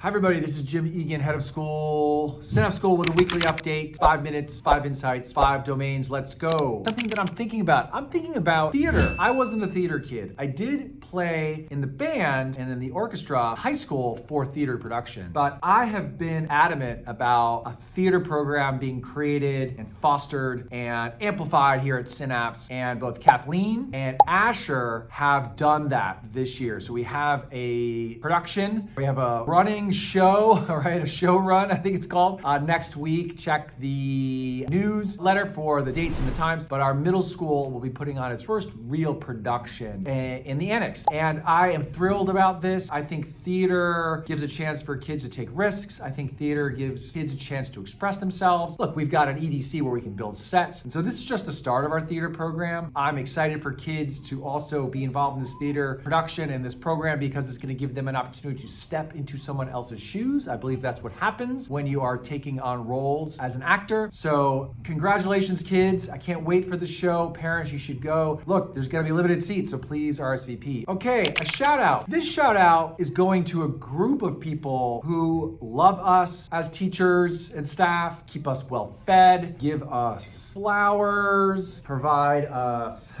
Hi everybody, this is Jim Egan, head of school, Synapse School with a weekly update, 5 minutes, 5 insights, 5 domains, let's go. Something that I'm thinking about theater. I wasn't a theater kid. I did play in the band and in the orchestra, high school for theater production, but I have been adamant about a theater program being created and fostered and amplified here at Synapse, and both Kathleen and Asher have done that this year. So we have a production, we have a running show, right? A show run, I think it's called. Next week, check the newsletter for the dates and the times, but our middle school will be putting on its first real production in the annex. And I am thrilled about this. I think theater gives a chance for kids to take risks. I think theater gives kids a chance to express themselves. Look, we've got an EDC where we can build sets. And so this is just the start of our theater program. I'm excited for kids to also be involved in this theater production and this program because it's going to give them an opportunity to step into someone else's shoes. I believe that's what happens when you are taking on roles as an actor. So congratulations, kids. I can't wait for the show. Parents, you should go. Look, there's going to be limited seats, so please RSVP. Okay, a shout out. This shout out is going to a group of people who love us as teachers and staff, keep us well fed, give us flowers, provide us,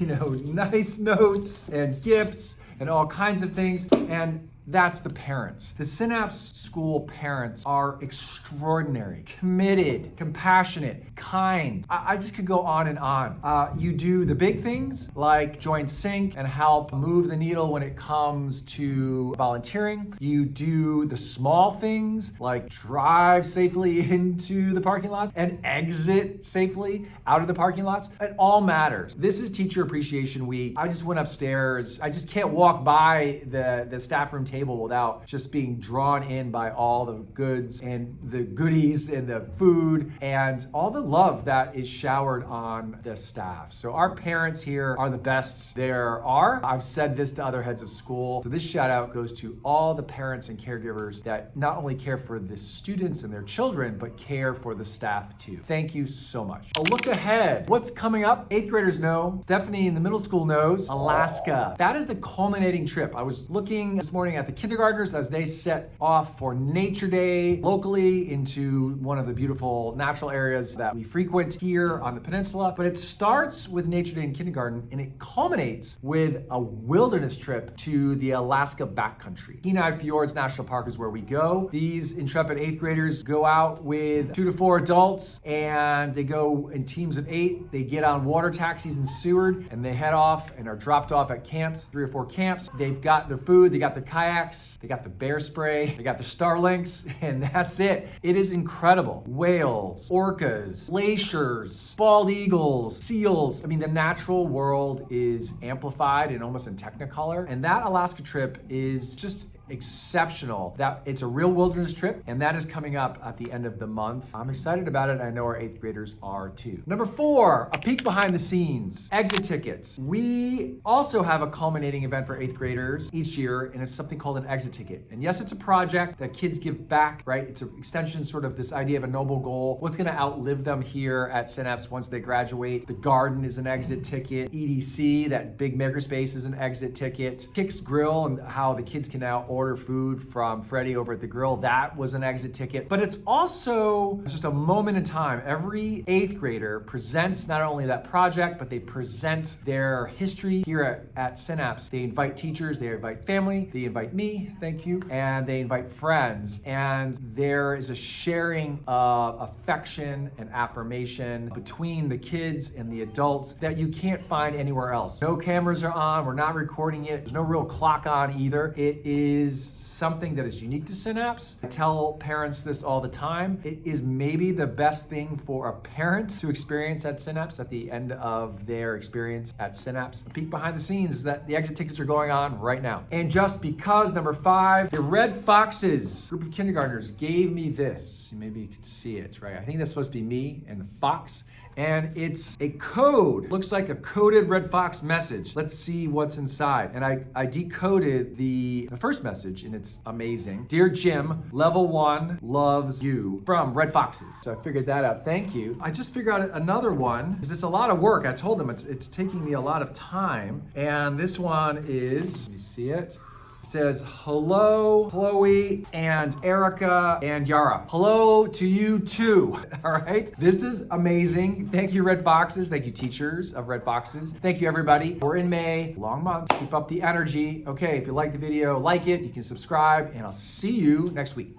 nice notes and gifts and all kinds of things. And that's the parents. The Synapse School parents are extraordinary, committed, compassionate, kind. I just could go on and on. You do the big things like join sync and help move the needle when it comes to volunteering. You do the small things like drive safely into the parking lots and exit safely out of the parking lots. It all matters. This is Teacher Appreciation Week. I just went upstairs. I just can't walk by the staff room table without just being drawn in by all the goods and the goodies and the food and all the love that is showered on the staff. So our parents here are the best there are. I've said this to other heads of school. So this shout out goes to all the parents and caregivers that not only care for the students and their children, but care for the staff too. Thank you so much. A look ahead. What's coming up? 8th graders know. Stephanie in the middle school knows. Alaska. That is the culminating trip. I was looking this morning at the kindergartners as they set off for Nature Day locally into one of the beautiful natural areas that we frequent here on the peninsula. But it starts with Nature Day in kindergarten and it culminates with a wilderness trip to the Alaska backcountry. Kenai Fjords National Park is where we go. These intrepid 8th graders go out with 2 to 4 adults and they go in teams of 8. They get on water taxis in Seward and they head off and are dropped off at camps, 3 or 4 camps. They've got their food, they got their kayaks, they got the bear spray, they got the Starlinks, and that's it. It is incredible. Whales, orcas, glaciers, bald eagles, seals. I mean, the natural world is amplified and almost in Technicolor. And that Alaska trip is just exceptional. That it's a real wilderness trip, and that is coming up at the end of the month. I'm excited about it. I know our 8th graders are too. Number 4, a peek behind the scenes. Exit tickets. We also have a culminating event for 8th graders each year, and it's something called an exit ticket. And yes, it's a project that kids give back, right? It's an extension, sort of this idea of a noble goal. What's going to outlive them here at Synapse once they graduate? The garden is an exit ticket. EDC, that big makerspace, is an exit ticket. Kick's Grill and how the kids can now order food from Freddie over at the grill. That was an exit ticket. But it's also just a moment in time. Every 8th grader presents not only that project, but they present their history here at Synapse. They invite teachers, they invite family, they invite me, thank you, and they invite friends. And there is a sharing of affection and affirmation between the kids and the adults that you can't find anywhere else. No cameras are on, we're not recording it, there's no real clock on either. It is something that is unique to Synapse. I tell parents this all the time. It is maybe the best thing for a parent to experience at Synapse at the end of their experience at Synapse. A peek behind the scenes is that the exit tickets are going on right now. And just because, number 5, the Red Foxes group of kindergartners gave me this. Maybe you can see it, right? I think that's supposed to be me and the fox. And it's a code. Looks like a coded Red Fox message. Let's see what's inside. And I decoded the first message, and it's amazing. Dear Jim, level 1 loves you from Red Foxes. So I figured that out. Thank you. I just figured out another one because it's a lot of work. I told them it's taking me a lot of time. And this one is, you see it? says, hello, Chloe and Erica and Yara. Hello to you too, all right? This is amazing. Thank you, Red Foxes. Thank you, teachers of Red Foxes. Thank you, everybody. We're in May, long month. Keep up the energy. Okay, if you like the video, like it. You can subscribe, and I'll see you next week.